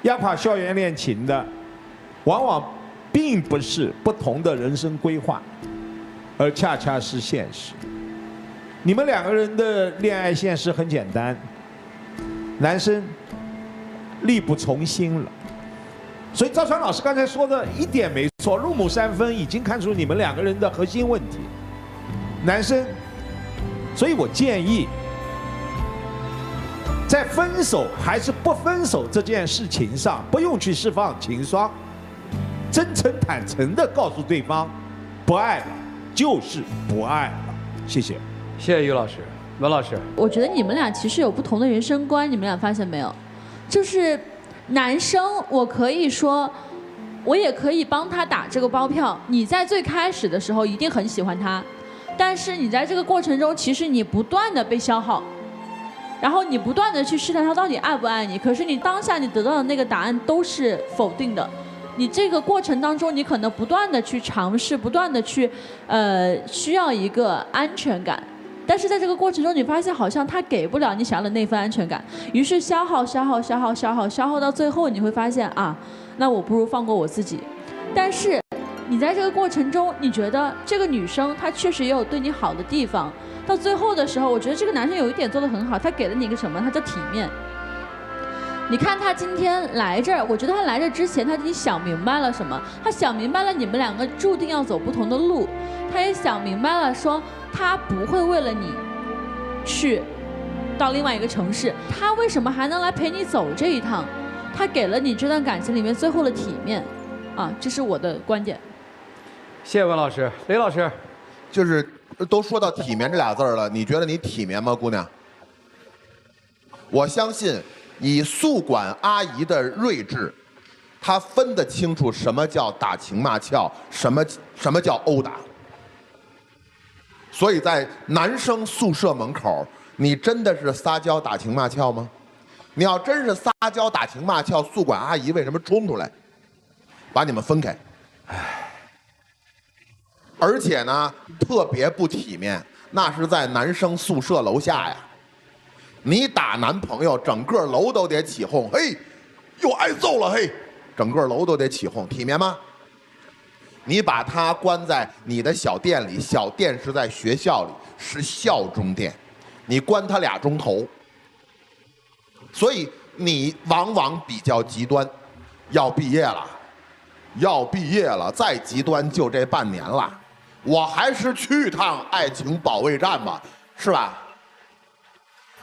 要跑校园恋情的，往往并不是不同的人生规划，而恰恰是现实。你们2个人的恋爱现实很简单，男生力不从心了。所以赵传老师刚才说的一点没错，入木三分已经看出你们2个人的核心问题。男生，所以我建议，在分手还是不分手这件事情上，不用去释放情伤，真诚坦诚地告诉对方，不爱了就是不爱了。谢谢。谢谢于老师。文老师，我觉得你们俩其实有不同的人生观，你们俩发现没有？就是男生，我可以说，我也可以帮他打这个包票。你在最开始的时候一定很喜欢他，但是你在这个过程中，其实你不断的被消耗，然后你不断的去试探他到底爱不爱你，可是你当下你得到的那个答案都是否定的。你这个过程当中，你可能不断的去尝试，不断的去，需要一个安全感。但是在这个过程中，你发现好像他给不了你想要的那份安全感，于是消耗到最后，你会发现啊，那我不如放过我自己。但是你在这个过程中，你觉得这个女生她确实也有对你好的地方，到最后的时候，我觉得这个男生有一点做得很好，他给了你一个什么？他叫体面。你看他今天来这儿，我觉得他来这之前他已经想明白了什么？他想明白了你们2个注定要走不同的路，他也想明白了说他不会为了你去到另外一个城市，他为什么还能来陪你走这一趟？他给了你这段感情里面最后的体面，啊，这是我的观点。谢谢文老师。雷老师，就是都说到体面这俩字儿了，你觉得你体面吗，姑娘？我相信以宿管阿姨的睿智，她分得清楚什么叫打情骂俏，什么叫殴打。所以在男生宿舍门口，你真的是撒娇打情骂俏吗？你要真是撒娇打情骂俏，宿管阿姨为什么冲出来，把你们分开？而且呢，特别不体面，那是在男生宿舍楼下呀。你打男朋友，整个楼都得起哄，嘿，又挨揍了，嘿，整个楼都得起哄，体面吗？你把他关在你的小店里，小店是在学校里，是校中店，你关他2钟头，所以你往往比较极端。要毕业了，再极端就这半年了，我还是去趟爱情保卫战吧，是吧？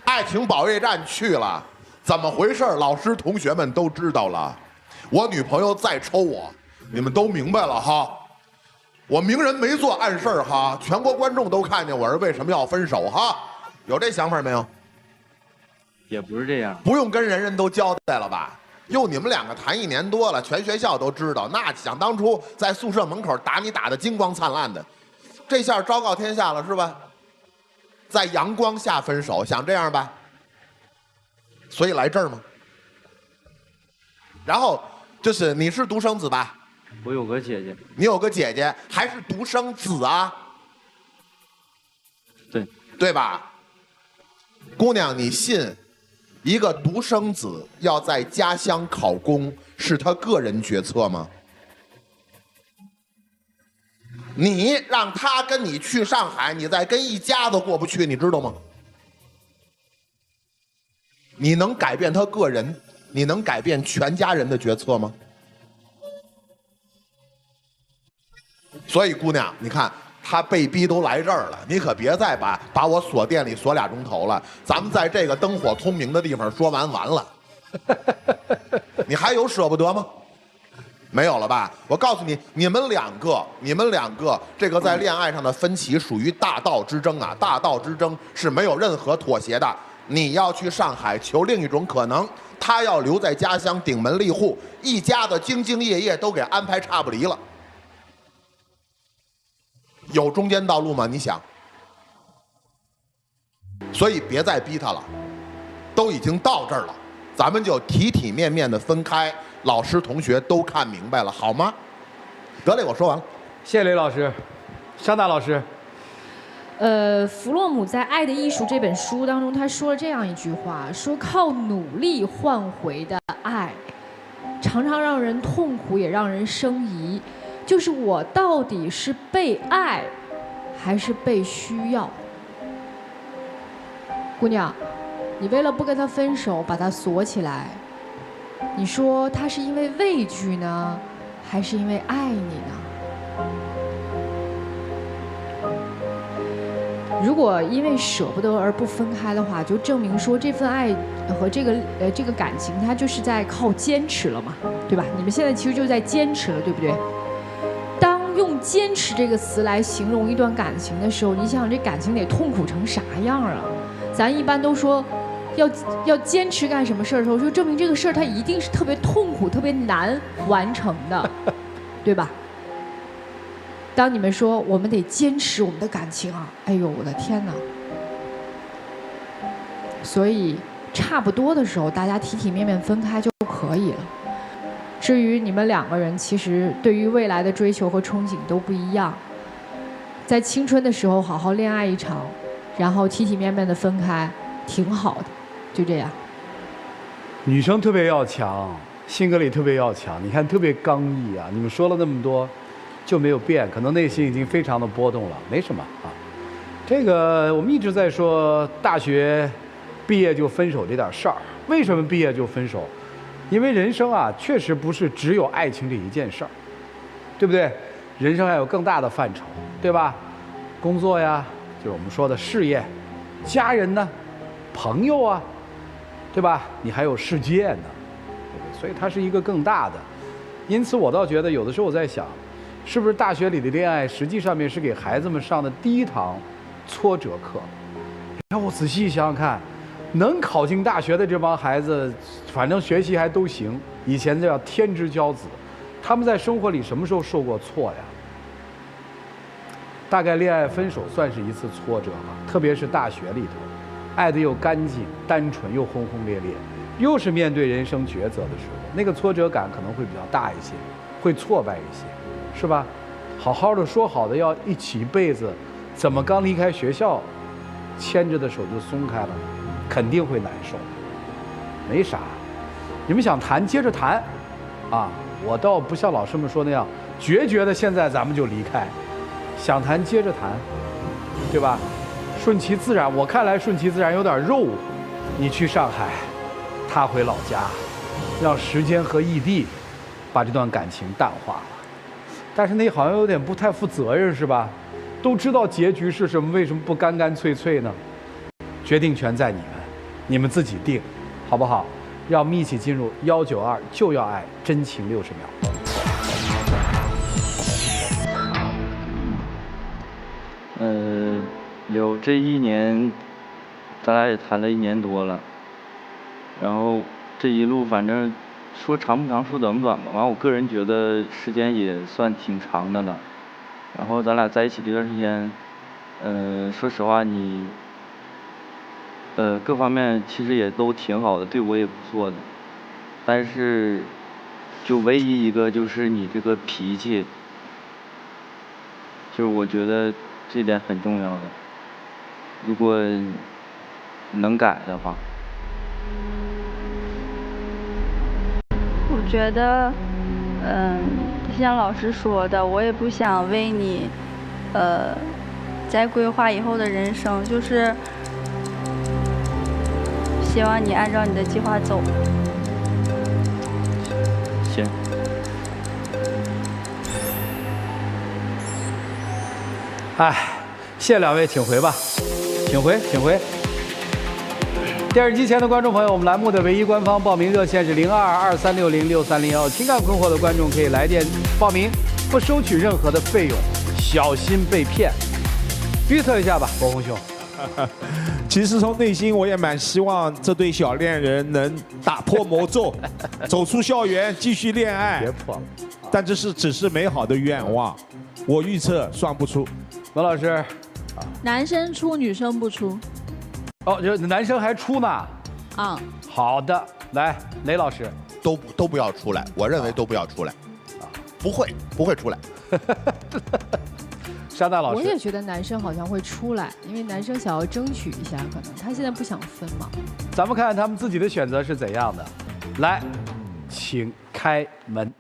爱情保卫战去了，怎么回事？老师同学们都知道了，我女朋友再抽我，你们都明白了哈。我明人没做暗事儿哈，全国观众都看见我是为什么要分手哈，有这想法没有？也不是这样，不用跟人人都交代了吧？哟，你们两个谈1年多了，全学校都知道。那想当初在宿舍门口打你打得金光灿烂的，这下昭告天下了是吧？在阳光下分手，想这样吧？所以来这儿吗？然后就是你是独生子吧？我有个姐姐。你有个姐姐，还是独生子啊？对。对吧？姑娘，你信一个独生子要在家乡考公是他个人决策吗？你让他跟你去上海，你再跟一家子过不去，你知道吗？你能改变他个人，你能改变全家人的决策吗？所以姑娘，你看他被逼都来这儿了，你可别再把我锁店里锁2钟头了。咱们在这个灯火通明的地方说完了，你还有舍不得吗？没有了吧？我告诉你，你们两个这个在恋爱上的分歧属于大道之争啊！大道之争是没有任何妥协的。你要去上海求另一种可能，他要留在家乡顶门立户，一家子兢兢业业都给安排差不离了。有中间道路吗？你想？所以别再逼他了，都已经到这儿了，咱们就体体面面的分开，老师同学都看明白了，好吗？得嘞，我说完了。谢谢雷老师，商大老师。弗洛姆在《爱的艺术》这本书当中，他说了这样一句话，说靠努力换回的爱，常常让人痛苦，也让人生疑。就是我到底是被爱，还是被需要？姑娘，你为了不跟他分手，把他锁起来，你说他是因为畏惧呢，还是因为爱你呢？如果因为舍不得而不分开的话，就证明说这份爱和这个感情，它就是在靠坚持了嘛，对吧？你们现在其实就在坚持了，对不对？当用坚持这个词来形容一段感情的时候，你想想这感情得痛苦成啥样啊？咱一般都说要坚持干什么事儿的时候，就证明这个事儿它一定是特别痛苦、特别难完成的，对吧？当你们说我们得坚持我们的感情啊，哎呦我的天哪！所以差不多的时候，大家体体面面分开就可以了。至于你们2个人，其实对于未来的追求和憧憬都不一样。在青春的时候好好恋爱一场，然后体体面面的分开，挺好的，就这样。女生特别要强，性格里特别要强，你看特别刚毅啊！你们说了那么多，就没有变，可能内心已经非常的波动了，没什么啊。这个我们一直在说大学毕业就分手这点事儿，为什么毕业就分手？因为人生啊，确实不是只有爱情这一件事儿，对不对？人生还有更大的范畴，对吧？工作呀，就是我们说的事业，家人呢，朋友啊，对吧？你还有世界呢，对不对？所以它是一个更大的。因此，我倒觉得有的时候我在想，是不是大学里的恋爱实际上面是给孩子们上的第一堂挫折课？让我仔细想想看，能考进大学的这帮孩子，反正学习还都行，以前这叫天之骄子，他们在生活里什么时候受过挫呀？大概恋爱分手算是一次挫折吧，特别是大学里头，爱得又干净、单纯又轰轰烈烈，又是面对人生抉择的时候，那个挫折感可能会比较大一些，会挫败一些，是吧？好好的说好的要一起一辈子，怎么刚离开学校，牵着的手就松开了呢？肯定会难受。没啥，你们想谈接着谈，啊，我倒不像老师们说那样决绝的，现在咱们就离开。想谈接着谈，对吧？顺其自然，我看来顺其自然有点肉。你去上海，他回老家，让时间和异地把这段感情淡化了。但是那好像有点不太负责任，是吧？都知道结局是什么，为什么不干干脆脆呢？决定权在你们，你们自己定，好不好？让我们一起进入192就要爱真情60秒。这1年，咱俩也谈了1年多了，然后这一路反正说长不长，说短不短吧。完，我个人觉得时间也算挺长的了。然后咱俩在一起这段时间，说实话你，各方面其实也都挺好的，对我也不错的。但是，就唯一一个就是你这个脾气，就是我觉得这点很重要的。如果能改的话。我觉得，像老师说的，我也不想为你，在规划以后的人生，就是希望你按照你的计划走。行。哎，谢谢两位，请回吧，请回，请回。电视机前的观众朋友，我们栏目的唯一官方报名热线是0223606301，情感困惑的观众可以来电报名，不收取任何的费用，小心被骗。预测一下吧，博红兄。其实从内心我也蛮希望这对小恋人能打破魔咒，走出校园，继续恋爱。别破了，但这只是美好的愿望，我预测算不出。罗老师，男生出，女生不出。哦，就男生还出呢。啊，好的，来，雷老师，都不要出来，我认为都不要出来，不会出来。沙大老师，我也觉得男生好像会出来，因为男生想要争取一下，可能他现在不想分嘛。咱们看看他们自己的选择是怎样的。来，请开门。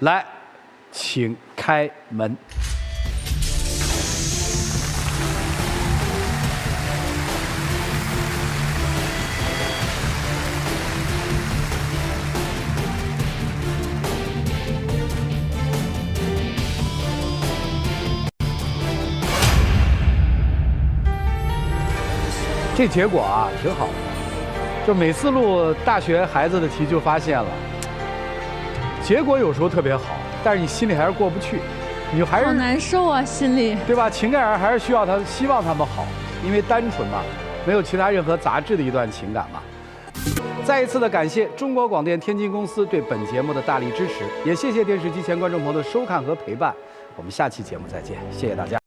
来，请开门。这结果啊，挺好的。就每次录大学孩子的题，就发现了，结果有时候特别好，但是你心里还是过不去，你就还是好难受啊，心里。对吧？情感上还是需要希望他们好，因为单纯嘛，没有其他任何杂质的一段情感嘛。再一次的感谢中国广电天津公司对本节目的大力支持，也谢谢电视机前观众朋友的收看和陪伴。我们下期节目再见，谢谢大家。